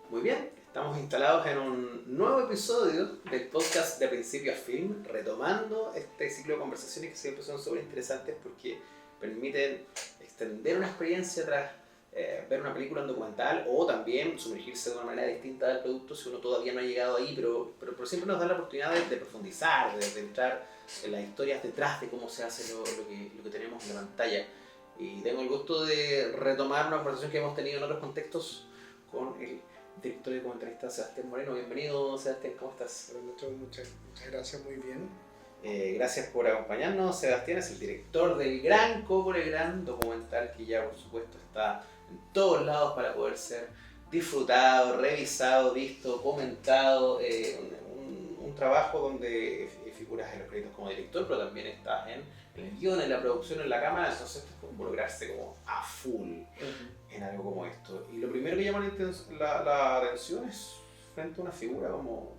Muy bien, estamos instalados en un nuevo episodio del podcast de Principio a Fin, retomando este ciclo de conversaciones que siempre son súper interesantes porque permiten extender una experiencia tras ver una película, un documental, o también sumergirse de una manera distinta del producto si uno todavía no ha llegado ahí, pero siempre nos da la oportunidad de profundizar, de entrar en las historias detrás de cómo se hace lo que tenemos en la pantalla. Y tengo el gusto de retomar una conversación que hemos tenido en otros contextos con el director y documentalista Sebastián Moreno. Bienvenido, Sebastián, ¿cómo estás? Muchas gracias, muy bien. Gracias por acompañarnos. Sebastián es el director del gran Coco Legrand, documental que ya por supuesto está en todos lados para poder ser disfrutado, revisado, visto, comentado. Un trabajo donde figuras en los créditos como director, pero también estás en el guión, en la producción, en la cámara, entonces es como involucrarse como a full en algo como esto. Y lo primero que llama la atención es frente a una figura como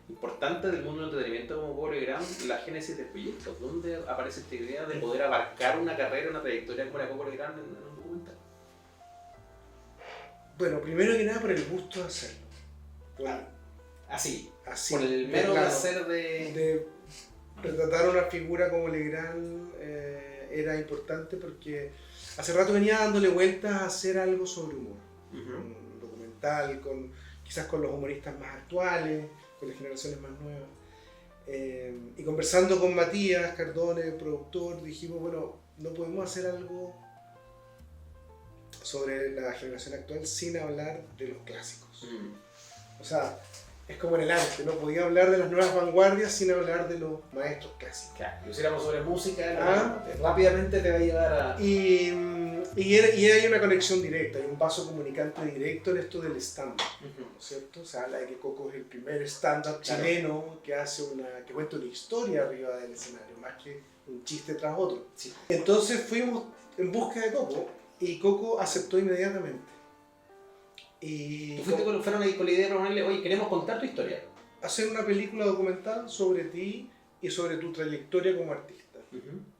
importante del mundo del entretenimiento como Coco Legrand, la génesis del proyecto. ¿Dónde aparece esta idea de poder abarcar una carrera, una trayectoria como la de Coco Legrand en un documental? Bueno, primero que nada por el gusto de hacerlo. Así, Así, por el mero claro, placer de retratar una figura como Legrand era importante porque hace rato venía dándole vueltas a hacer algo sobre humor. Un documental, quizás con los humoristas más actuales, con las generaciones más nuevas. Y conversando con Matías Cardone, el productor, dijimos, bueno, no podemos hacer algo sobre la generación actual sin hablar de los clásicos. O sea, es como en el arte, no podía hablar de las nuevas vanguardias sin hablar de los maestros clásicos. Claro, lo hiciéramos sobre música, rápidamente te va a llevar a... Y hay una conexión directa, hay un vaso comunicante directo en esto del stand-up, ¿no es cierto? Se habla de que Coco es el primer stand-up chileno que cuenta una historia arriba del escenario, más que un chiste tras otro. Sí. Entonces fuimos en busca de Coco y Coco aceptó inmediatamente. Y fueron ahí con la idea de proponerle, oye, queremos contar tu historia. Hacer una película documental sobre ti y sobre tu trayectoria como artista.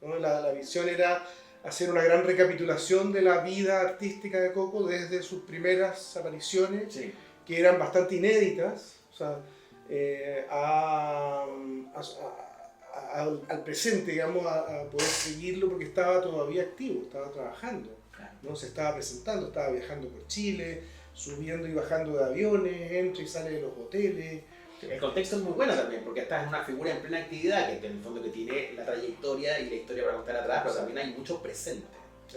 ¿No? La visión era hacer una gran recapitulación de la vida artística de Coco desde sus primeras apariciones, Sí. que eran bastante inéditas, o sea, al presente, digamos, a poder seguirlo porque estaba todavía activo, estaba trabajando, ¿no? Se estaba presentando, estaba viajando por Chile, subiendo y bajando de aviones, entra y sale de los hoteles. El contexto es muy bueno también, porque estás en una figura en plena actividad, que en el fondo que tiene la trayectoria y la historia para contar atrás, pero también hay mucho presente.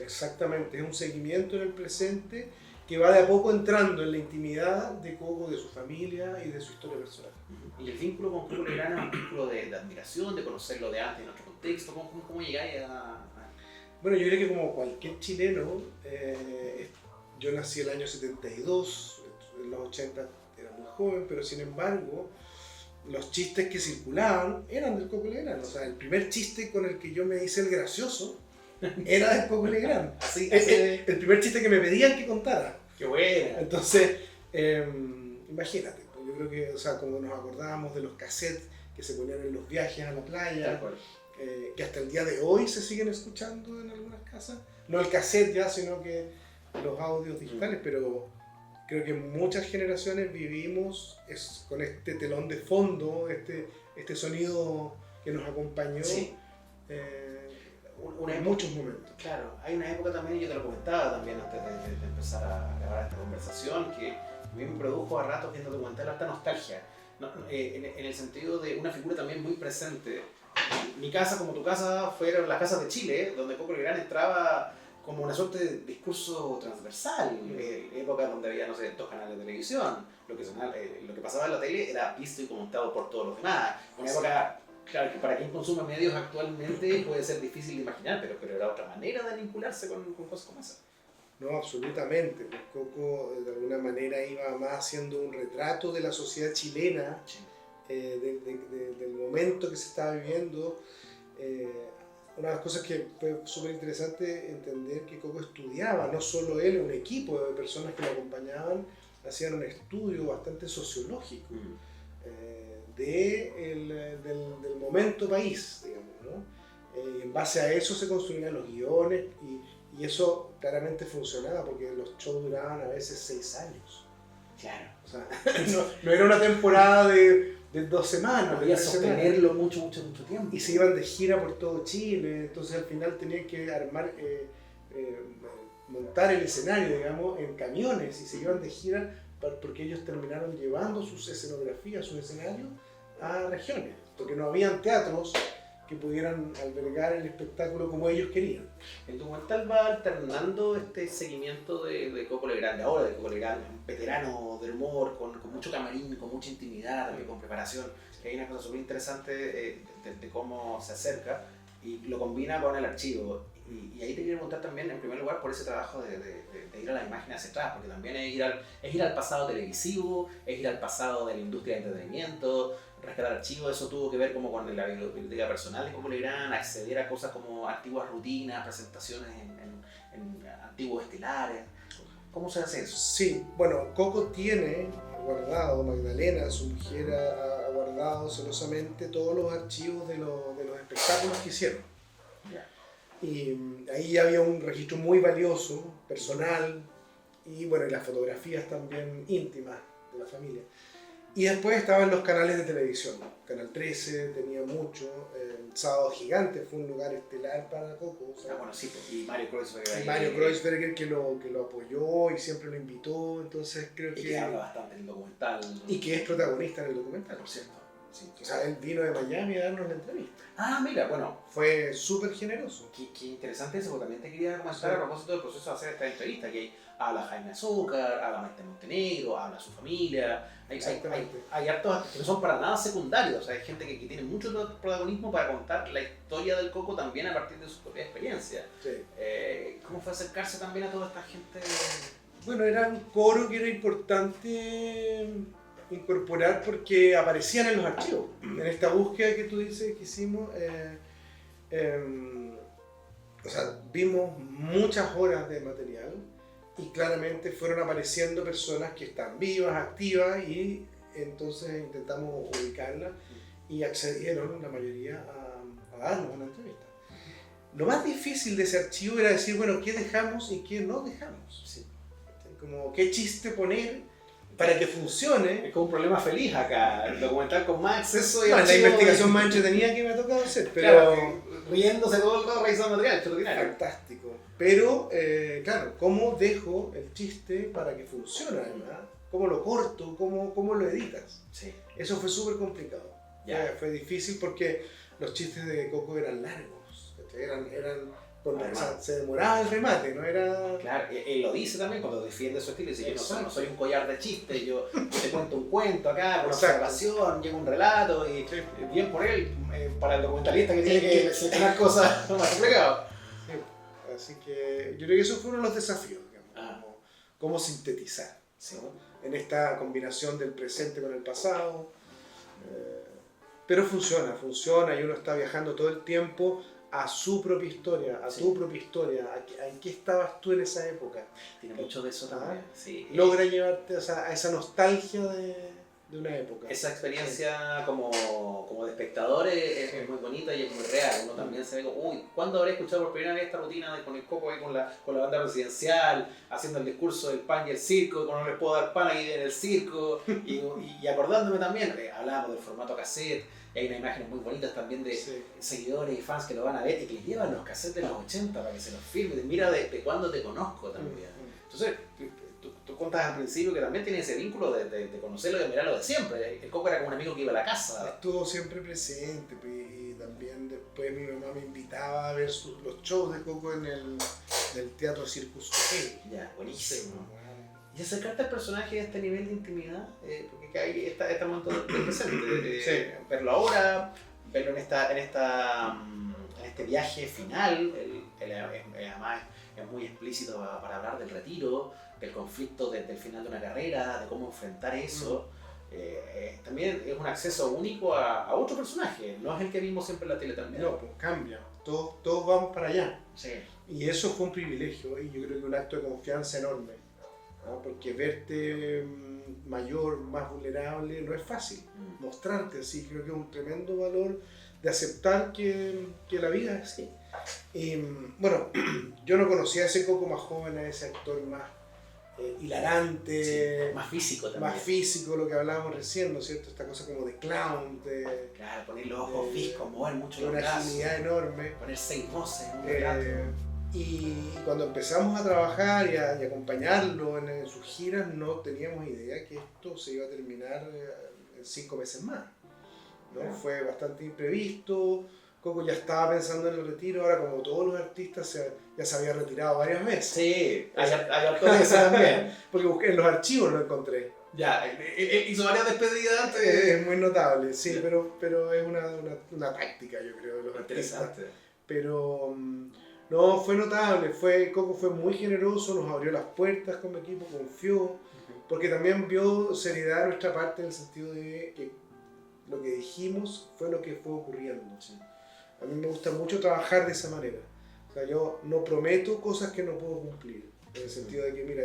Exactamente, es un seguimiento en el presente que va de a poco entrando en la intimidad de Coco, de su familia y de su historia personal. Y el vínculo con Coco Legrand es un vínculo de admiración, de conocerlo de antes, en otro contexto. ¿Cómo llegáis a...? Bueno, yo creo que como cualquier chileno, yo nací el año 72, en los 80 era muy joven, pero sin embargo, los chistes que circulaban eran del Coco Legrand. O sea, el primer chiste con el que yo me hice el gracioso era del Coco Legrand. El primer chiste que me pedían que contara. ¡Qué bueno! Entonces, imagínate, yo creo que, o sea, como nos acordábamos de los cassettes que se ponían en los viajes a la playa, que hasta el día de hoy se siguen escuchando en algunas casas, no el cassette ya, sino que los audios digitales, pero creo que muchas generaciones vivimos con este telón de fondo, este sonido que nos acompañó en muchos momentos. Claro, hay una época también, yo te lo comentaba también antes de empezar a grabar esta conversación, que a mí me produjo a ratos viendo documental harta nostalgia, en el sentido de una figura también muy presente. Mi casa, como tu casa, fueron las casas de Chile, donde Coco Legrand entraba como una suerte de discurso transversal, época donde había, no sé, 2 canales de televisión, lo que pasaba en la tele era visto y comentado por todos los demás, una época, claro, que para quien consume medios actualmente puede ser difícil de imaginar, pero era otra manera de vincularse con cosas como esa. No, absolutamente, pues Coco de alguna manera iba más haciendo un retrato de la sociedad chilena, del momento que se estaba viviendo. Una de las cosas que fue súper interesante entender que Coco estudiaba, no solo él, un equipo de personas que lo acompañaban, hacían un estudio bastante sociológico del momento país, digamos, ¿no? En base a eso se construían los guiones y eso claramente funcionaba porque los shows duraban a veces 6 años. Claro. O sea, no era una temporada de 2 semanas. Podía sostenerlo mucho tiempo. Y se iban de gira por todo Chile, entonces al final tenían que armar, montar el escenario, digamos, en camiones y se iban de gira porque ellos terminaron llevando sus escenografías, sus escenarios a regiones, porque no habían teatros que pudieran albergar el espectáculo como ellos querían. El documental va alternando este seguimiento de Coco Legrand, ahora de Coco Legrand, un veterano del humor, con mucho camarín, con mucha intimidad, también con preparación, que hay una cosa súper interesante de cómo se acerca y lo combina con el archivo. Y ahí te quiero preguntar también, en primer lugar, por ese trabajo de ir a la imagen hacia atrás, porque también es ir al pasado televisivo, es ir al pasado de la industria de entretenimiento, rescatar archivos. Eso tuvo que ver como con la biblioteca personal de Coco Legrand, acceder a cosas como antiguas rutinas, presentaciones en antiguos estelares. ¿Cómo se hace eso? Sí, bueno, Coco tiene guardado, Magdalena, su mujer, ha guardado celosamente todos los archivos de los espectáculos que hicieron. Yeah. Y ahí había un registro muy valioso, personal, y bueno, y las fotografías también íntimas de la familia. Y después estaban los canales de televisión. Canal 13 tenía mucho, Sábado Gigante fue un lugar estelar para Coco. O sea, bueno, sí, y Mario Kreuzberger. Mario Kreuzberger que lo apoyó y siempre lo invitó, entonces creo que... Y que habla bastante en el documental. Y que es protagonista en el documental, por cierto. Sí, o sea, él vino de Miami a darnos la entrevista. Ah, mira, bueno. Fue súper generoso. Qué interesante eso, porque también te quería comentar a propósito del proceso de hacer esta entrevista, que habla Jaime Azúcar, habla Maite Montenegro, habla su familia. Hay hartos que no son para nada secundarios, o sea, hay gente que tiene mucho protagonismo para contar la historia del Coco también a partir de su propia experiencia. Sí. ¿Cómo fue acercarse también a toda esta gente? Bueno, era un coro que era importante incorporar porque aparecían en los archivos. En esta búsqueda que tú dices que hicimos, o sea, vimos muchas horas de material y claramente fueron apareciendo personas que están vivas, activas, y entonces intentamos ubicarlas y accedieron la mayoría a darnos una entrevista. Lo más difícil de ese archivo era decir, bueno, ¿qué dejamos y qué no dejamos? Sí. Como qué chiste poner para que funcione. Es como un problema feliz acá, el documental con más acceso y no, la investigación más entretenida que me ha tocado hacer, pero claro, riéndose todo el rato, revisando material, extraordinario. Fantástico. Pero, claro, ¿cómo dejo el chiste para que funcione además? ¿Cómo lo corto? ¿Cómo lo editas? Sí. Eso fue súper complicado. Fue difícil porque los chistes de Coco eran largos. Se demoraba el remate, ¿no? Era... Claro, él lo dice también cuando defiende su estilo, dice, yo no soy un collar de chistes, yo te cuento un cuento acá, una observación, llega un relato, y bien por él, para el documentalista que tiene que seleccionar cosas más complicadas. Sí. Así que yo creo que esos fueron los desafíos, digamos, cómo sintetizar, sí, ¿no? En esta combinación del presente con el pasado. Pero funciona, y uno está viajando todo el tiempo a su propia historia, a tu propia historia, en qué estabas tú en esa época. Tiene mucho de eso también. Sí. Logra llevarte a esa nostalgia de una época. Esa experiencia como de espectador es muy bonita y es muy real. Uno también se ve como, uy, ¿cuándo habré escuchado por primera vez esta rutina con el Coco ahí con la banda presidencial, haciendo el discurso del pan y el circo, cuando no les puedo dar pan ahí en el circo? Y acordándome también, hablábamos del formato cassette. Hay unas imágenes muy bonitas también de seguidores y fans que lo van a ver y que les llevan los cassettes de los 80 para que se los filmen. Mira desde cuándo te conozco también. Entonces, tú contas al principio que también tiene ese vínculo de conocerlo y de mirarlo de siempre. El Coco era como un amigo que iba a la casa. Estuvo siempre presente, y también después mi mamá me invitaba a ver los shows de Coco en el Teatro Circus Coquet. Ya, buenísimo. Y acercarte al personaje a este nivel de intimidad, porque ahí está un montón de presente. Verlo ahora, verlo en este viaje final, además es muy explícito para hablar del retiro, del conflicto del final de una carrera, de cómo enfrentar eso. También es un acceso único a otro personaje, no es el que vimos siempre en la tele también. No, pues cambia, todos vamos para allá. Sí. Y eso fue un privilegio, y yo creo que un acto de confianza enorme. Porque verte mayor, más vulnerable, no es fácil. Mostrarte así, creo que es un tremendo valor de aceptar que la vida es así. Bueno, yo no conocía a ese Coco más joven, a ese actor más hilarante, sí, más físico también. Más físico, lo que hablábamos recién, ¿no es cierto? Esta cosa como de clown, claro, poner los ojos fijos, mover mucho los brazos. Una brazos. agilidad enorme. Poner 6 voces en un relato. Y cuando empezamos a trabajar y a acompañarlo en sus giras, no teníamos idea que esto se iba a terminar en 5 meses más, ¿no? Yeah. Fue bastante imprevisto. Coco ya estaba pensando en el retiro, ahora como todos los artistas ya se había retirado varias veces. Sí, hay autores también. Porque busqué en los archivos lo encontré. Ya, hizo varias despedidas antes. Es muy notable, sí, yeah. pero es una táctica, yo creo, de los artistas. Interesante. Pero no, fue notable, Coco fue muy generoso, nos abrió las puertas como equipo, confió, porque también vio seriedad de nuestra parte en el sentido de que lo que dijimos fue lo que fue ocurriendo. Sí. A mí me gusta mucho trabajar de esa manera. O sea, yo no prometo cosas que no puedo cumplir. En el sentido de que, mira,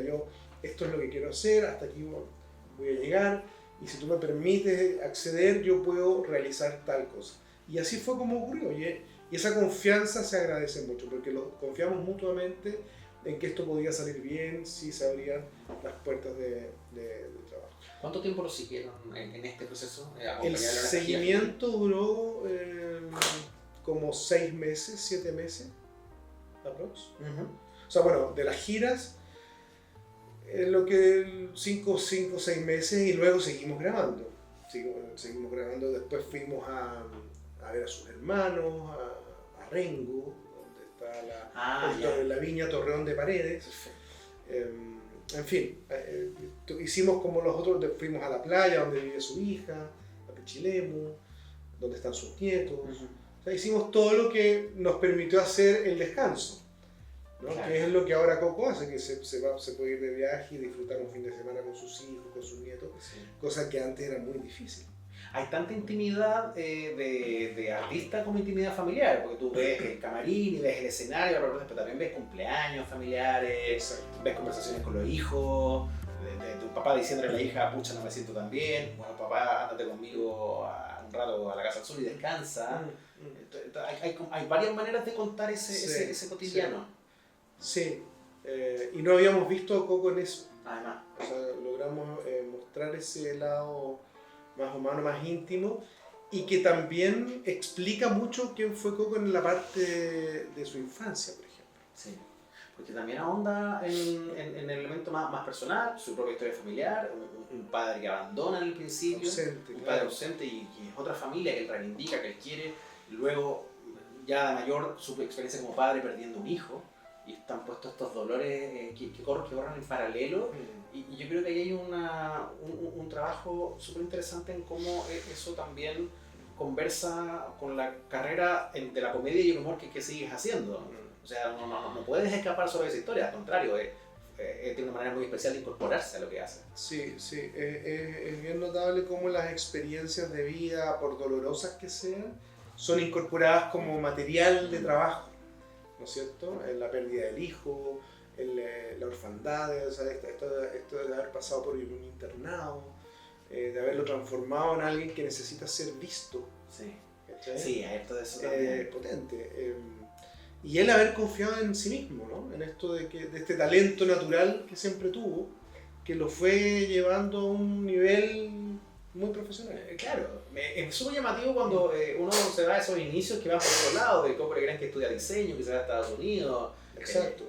esto es lo que quiero hacer, hasta aquí voy a llegar, y si tú me permites acceder, yo puedo realizar tal cosa. Y así fue como ocurrió. Y esa confianza se agradece mucho, porque confiamos mutuamente en que esto podía salir bien si se abrían las puertas de trabajo. ¿Cuánto tiempo lo siguieron en este proceso? El seguimiento duró como 6 meses, 7 meses, aprox. O sea, bueno, de las giras, lo que 5 o 6 meses, y luego seguimos grabando. Seguimos grabando, después fuimos a ver a sus hermanos, a Rengo, donde está la viña Torreón de Paredes. En fin, hicimos como los otros, fuimos a la playa donde vive su hija, a Pichilemu, donde están sus nietos. O sea, hicimos todo lo que nos permitió hacer el descanso, ¿no? Claro. Que es lo que ahora Coco hace, que se puede ir de viaje y disfrutar un fin de semana con sus hijos, con sus nietos, sí. Cosa que antes era muy difícil. Hay tanta intimidad de artista como intimidad familiar, porque tú ves el camarín y ves el escenario, pero también ves cumpleaños familiares, exacto. Ves conversaciones con los hijos, de tu papá diciéndole a la hija, pucha, no me siento tan bien, bueno, papá, ándate conmigo un rato a la casa del sur y descansa. Hay varias maneras de contar ese cotidiano. Sí, y no habíamos visto a Coco en eso. Además. O sea, logramos mostrar ese lado más humano, más íntimo, y que también explica mucho quién fue Coco en la parte de su infancia, por ejemplo. Sí, porque también ahonda en el elemento más personal, su propia historia familiar, un padre que abandona en el principio, ausente, un padre ausente y es otra familia que él reivindica, que él quiere, luego ya de mayor su experiencia como padre perdiendo un hijo, y están puestos estos dolores que corren en paralelo, y yo creo que ahí hay un trabajo súper interesante en cómo eso también conversa con la carrera de la comedia y el humor que sigues haciendo. O sea, no puedes escapar sobre esa historia, al contrario, tiene una manera muy especial de incorporarse a lo que hace. Sí, es bien notable cómo las experiencias de vida, por dolorosas que sean, son incorporadas como material de trabajo, ¿no es cierto? La pérdida del hijo, la orfandad, o sea, esto de haber pasado por un internado, de haberlo transformado en alguien que necesita ser visto. Sí, sí, esto de eso también. Es potente. Y él haber confiado en sí mismo, ¿no? En esto de este talento natural que siempre tuvo, que lo fue llevando a un nivel muy profesional. Claro, es súper llamativo cuando uno se va a esos inicios que van por otro lado, de Coco Legrand que estudia diseño, que se va a Estados Unidos,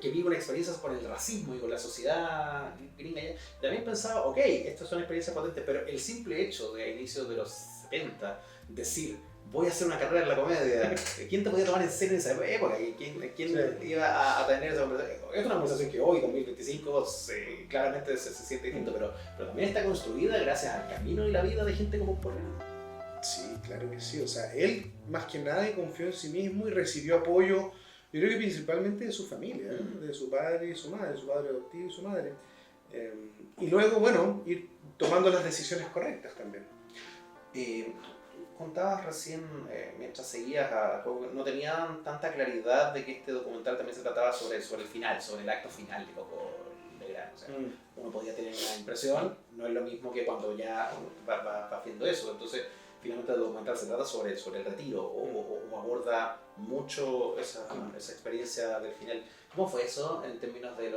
que vive una experiencia con el racismo y con la sociedad gringa. También pensaba, ok, estas son experiencias potentes, pero el simple hecho de a inicios de los 70 decir, voy a hacer una carrera en la comedia, ¿quién te podía tomar en serio en esa época? ¿Quién iba a tener esa conversación? Es una conversación que hoy, 2025, claramente se siente distinto, pero también está construida gracias al camino y la vida de gente como Porrero. Sí, claro que sí. O sea, él más que nada confió en sí mismo y recibió apoyo, yo creo que principalmente de su familia, de su padre y su madre, su padre adoptivo y su madre. Y luego, bueno, ir tomando las decisiones correctas también. Contabas recién, mientras seguías, no tenían tanta claridad de que este documental también se trataba sobre el final, sobre el acto final de Coco Legrand. O sea, uno podía tener una impresión, no es lo mismo que cuando ya va haciendo eso. Entonces, finalmente el documental se trata sobre el retiro o aborda mucho esa experiencia del final. ¿Cómo fue eso en términos de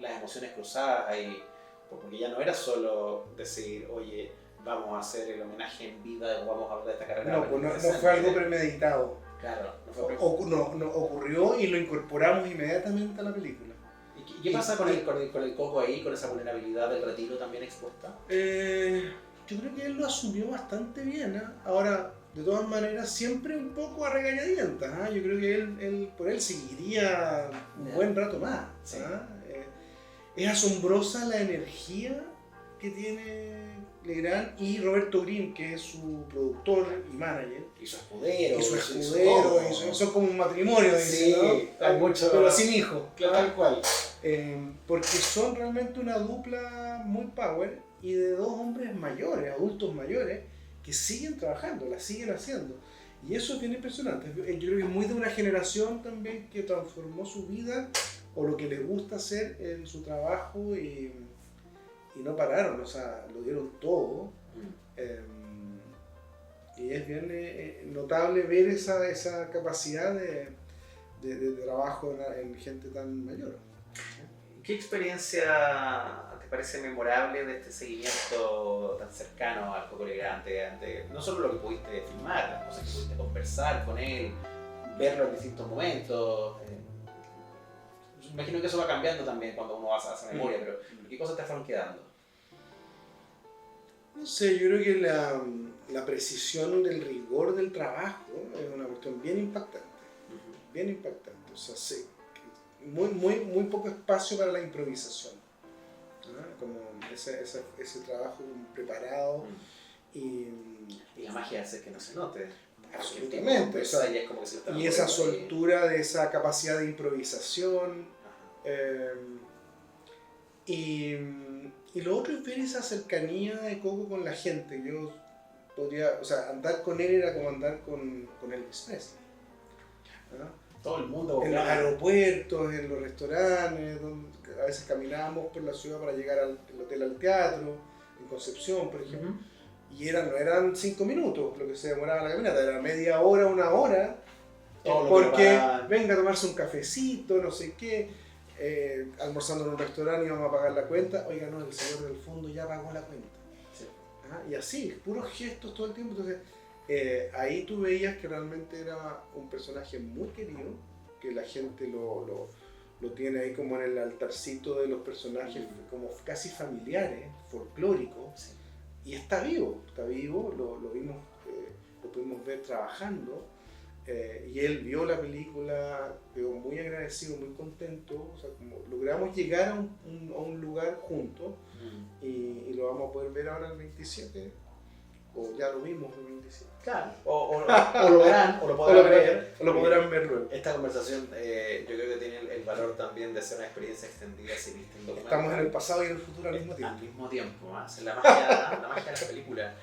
las emociones cruzadas ahí, porque ya no era solo decir, oye, vamos a hacer el homenaje en vida o vamos a hablar de esta carrera. No, pues no fue algo premeditado. Claro, no fue ocurrió y lo incorporamos inmediatamente a la película. ¿Y qué pasa con el Coco ahí, con esa vulnerabilidad del retiro también expuesta? Yo creo que él lo asumió bastante bien, ¿eh? Ahora, de todas maneras, siempre un poco a regañadientas, ¿eh? Yo creo que él por él seguiría un buen rato más. Sí. Es asombrosa la energía que tiene Legrand y Roberto Grimm, que es su productor y manager. Y su escudero. Son como un matrimonio, sí, dice, ¿no? Hay mucho, pero sin hijos. Claro, tal cual. Porque son realmente una dupla muy power y de dos hombres mayores, adultos mayores, que siguen trabajando, la siguen haciendo. Y eso es bien impresionante. Yo creo que es muy de una generación también que transformó su vida o lo que les gusta hacer en su trabajo y no pararon, o sea, lo dieron todo. Y es bien notable ver esa capacidad de trabajo en gente tan mayor. ¿Qué experiencia te parece memorable de este seguimiento tan cercano al Coco Legrand? No solo lo que pudiste filmar, las cosas que pudiste conversar con él, verlo en distintos momentos. Imagino que eso va cambiando también cuando uno hace memoria, pero ¿qué cosas te fueron quedando? No sé, yo creo que la precisión del rigor del trabajo es una cuestión bien impactante. Bien impactante. O sea, sí, muy poco espacio para la improvisación, ¿no? Como ese trabajo preparado y la magia hace que no se note. Absolutamente. O sea, y esa soltura de esa capacidad de improvisación. Y lo otro es ver esa cercanía de Coco con la gente. Yo podría, o sea, andar con él era como andar con Elvis Presley, ¿no? Todo el mundo en los aeropuertos, en los restaurantes, donde a veces caminábamos por la ciudad para llegar al hotel, al teatro, en Concepción, por ejemplo. Y no eran 5 minutos lo que se demoraba la caminata, era media hora, 1 hora, porque venga a tomarse un cafecito, no sé qué, almorzando en un restaurante y vamos a pagar la cuenta. Oiga, no, el señor del fondo ya pagó la cuenta. Sí. Y así, puros gestos todo el tiempo. Entonces, ahí tú veías que realmente era un personaje muy querido, que la gente lo tiene ahí como en el altarcito de los personajes, como casi familiares, folclóricos. Sí. Y está vivo, lo vimos, lo pudimos ver trabajando. Y él vio la película, quedó muy agradecido, muy contento. O sea, como logramos llegar a un lugar juntos y lo vamos a poder ver ahora el 27. O ya lo vimos el 27. Claro, o lo verán, o lo podrán ver luego. Esta conversación yo creo que tiene el valor también de ser una experiencia extendida si viste un documental. Estamos en el pasado y en el futuro al mismo tiempo. Al mismo tiempo, es la magia de la película.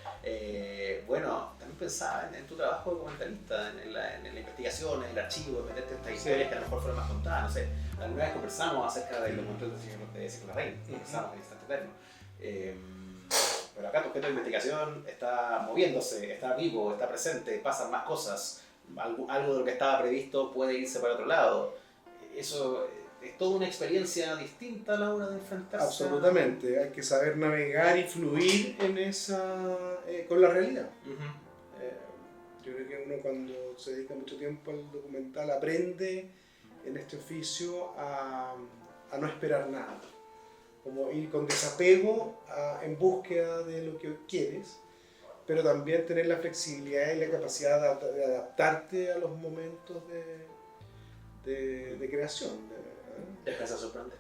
Bueno, también pensaba en tu trabajo documentalista, en la investigación, en el archivo, en meterte en estas historias que a lo mejor fueron más contadas. No sé, alguna vez conversamos acerca del documental de Siglo Rey, conversamos en Instante Eterno. Pero acá tu objeto de investigación está moviéndose, está vivo, está presente, pasan más cosas. Algo de lo que estaba previsto puede irse para otro lado. Eso es toda una experiencia distinta a la hora de enfrentarse. Absolutamente, hay que saber navegar y fluir en con la realidad. Yo creo que uno cuando se dedica mucho tiempo al documental aprende en este oficio a no esperar nada. Como ir con desapego en búsqueda de lo que quieres, pero también tener la flexibilidad y la capacidad de adaptarte a los momentos de creación. Dejarse sorprender.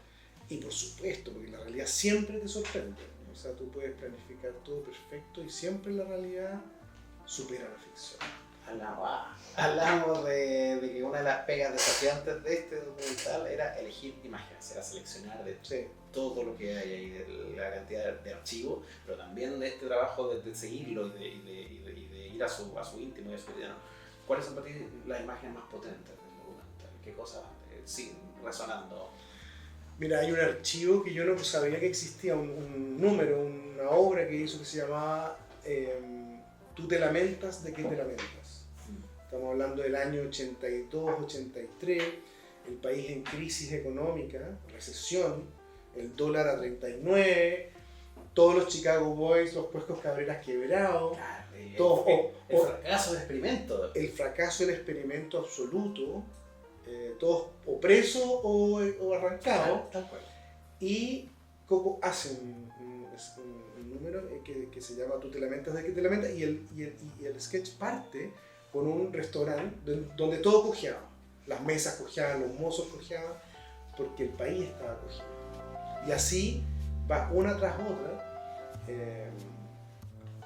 Y por supuesto, porque la realidad siempre te sorprende. O sea, tú puedes planificar todo perfecto y siempre la realidad supera la ficción. Hablamos de que una de las pegas desafiantes de este documental era elegir imágenes, era seleccionar de todo lo que hay ahí, de la cantidad de archivos, pero también de este trabajo de seguirlo y de ir a su íntimo y a su cotidiano. ¿Cuáles son para ti las imágenes más potentes del documental? ¿Qué cosas siguen resonando? Mira, hay un archivo que yo no sabía que existía, un número, una obra que hizo que se llamaba Tú te lamentas, ¿de qué te lamentas? Estamos hablando del año 82, 83, el país en crisis económica, recesión, el dólar a 39, todos los Chicago Boys, los Puescos Cabreras quebrados, el fracaso del experimento. El fracaso del experimento absoluto, todos o presos o arrancados. Tal cual. Y Coco hace un número que se llama Tú te lamentas de que te lamentas, y el sketch parte con un restaurante donde todo cojeaba. Las mesas cojeaban, los mozos cojeaban, porque el país estaba cojeado. Y así va una tras otra,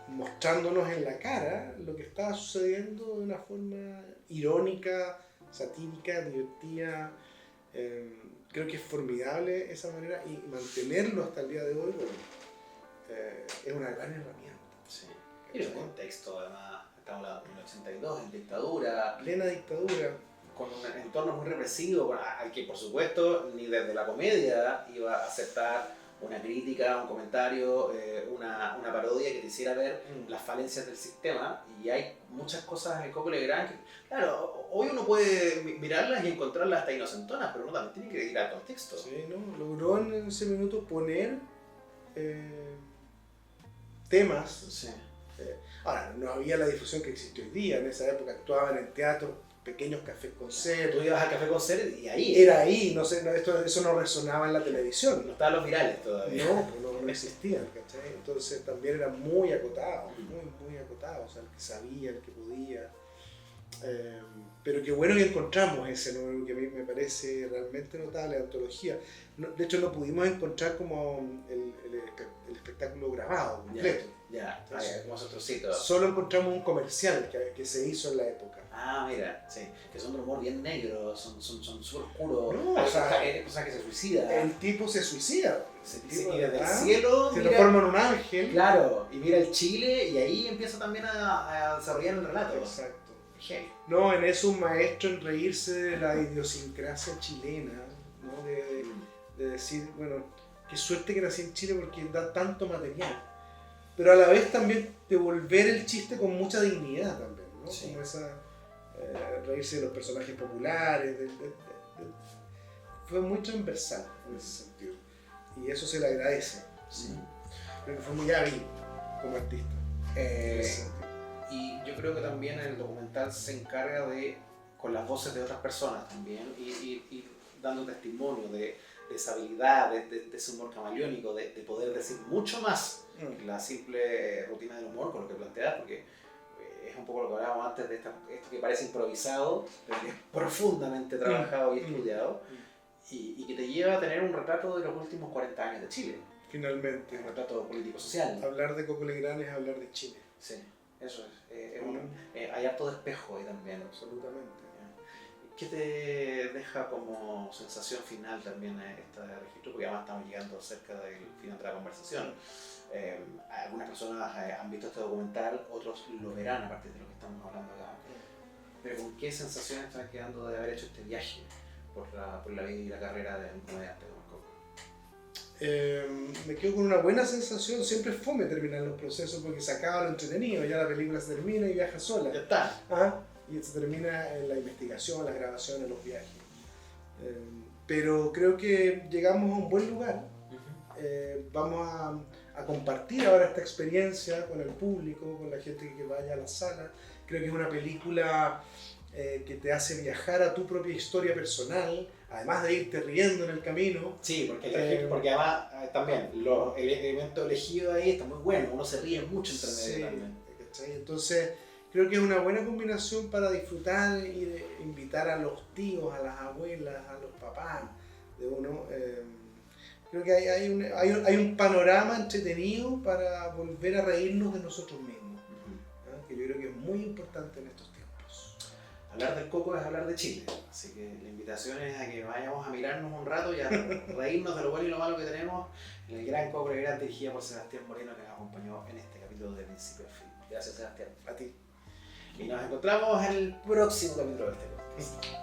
mostrándonos en la cara lo que estaba sucediendo de una forma irónica, satírica, divertida. Creo que es formidable esa manera, y mantenerlo hasta el día de hoy, bueno, es una gran herramienta. Sí. Y el contexto, además, estamos hablando en el 82, en dictadura. Plena dictadura. Con un entorno muy represivo, al que por supuesto ni desde la comedia iba a aceptar una crítica, un comentario, una parodia que te hiciera ver las falencias del sistema. Y hay muchas cosas en el Coco Legrand que, claro, hoy uno puede mirarlas y encontrarlas hasta inocentonas, pero uno también tiene que ir al contexto. Sí, ¿no? Logró en ese minuto poner temas. Sí. Ahora, no había la difusión que existe hoy día. En esa época actuaban en teatro, pequeños cafés con ser. Tú ibas al café con ser y ahí. Era ahí, no sé, eso no resonaba en la televisión. No estaban los virales todavía. No existían, ¿cachai? Entonces también era muy acotado, muy acotado, o sea, el que sabía, el que podía. Pero qué bueno que encontramos ese número, que a mí me parece realmente notable, de antología. De hecho, no pudimos encontrar como el espectáculo grabado, completo. Ya, como esos trocitos. Solo encontramos un comercial que se hizo en la época. Ah, mira, sí, que son de humor bien negro, son súper oscuros. No, o sea, hay cosas que se suicida. El tipo se suicida. Y desde el cielo se transforma en un ángel. Claro, y mira el Chile y ahí empieza también a desarrollar el relato. Exacto. Hey. No, en eso un maestro en reírse de la idiosincrasia chilena, ¿no? De decir, bueno, qué suerte que nací en Chile porque da tanto material. Pero a la vez también devolver el chiste con mucha dignidad también, ¿no? Sí. Como esa reírse de los personajes populares, fue muy transversal en ese sentido. Y eso se le agradece. Sí. Creo que fue muy hábil como artista. Y yo creo que también el documental se encarga de, con las voces de otras personas también, y dando testimonio de esa habilidad, de ese humor camaleónico, de poder decir mucho más que la simple rutina del humor con lo que planteas, porque es un poco lo que hablábamos antes de esto que parece improvisado, pero que es profundamente trabajado y estudiado, y que te lleva a tener un retrato de los últimos 40 años de Chile. Finalmente. Un retrato político-social. Hablar de Coco Legrand es hablar de Chile. Sí, eso es. Hay harto de espejo ahí también. Absolutamente. ¿Qué te deja como sensación final también este registro? Porque además estamos llegando cerca del final de la conversación. Algunas personas han visto este documental, otros lo verán a partir de lo que estamos hablando acá. Pero ¿con qué sensación estás quedando de haber hecho este viaje por la vida y la carrera de un comediante como Coco? Me quedo con una buena sensación. Siempre es fome terminar los procesos porque se acaba lo entretenido, ya la película se termina y viaja sola. Ya está. Y se termina en la investigación, las grabaciones, los viajes. Pero creo que llegamos a un buen lugar. Vamos a compartir ahora esta experiencia con el público, con la gente que vaya a la sala. Creo que es una película que te hace viajar a tu propia historia personal, además de irte riendo en el camino. Sí, porque además también el elemento elegido ahí está muy bueno, uno se ríe mucho entre medio también. ¿Cachai? Entonces creo que es una buena combinación para disfrutar y de invitar a los tíos, a las abuelas, a los papás de uno. Creo que hay un panorama entretenido para volver a reírnos de nosotros mismos, que yo creo que es muy importante en estos tiempos. Hablar del Coco es hablar de Chile, así que la invitación es a que vayamos a mirarnos un rato y a reírnos de lo bueno y lo malo que tenemos en el gran Coco Legrand, dirigida por Sebastián Moreno, que nos acompañó en este capítulo de Principio al Fin. Gracias, Sebastián. A ti. Y nos encontramos en el próximo capítulo de este podcast.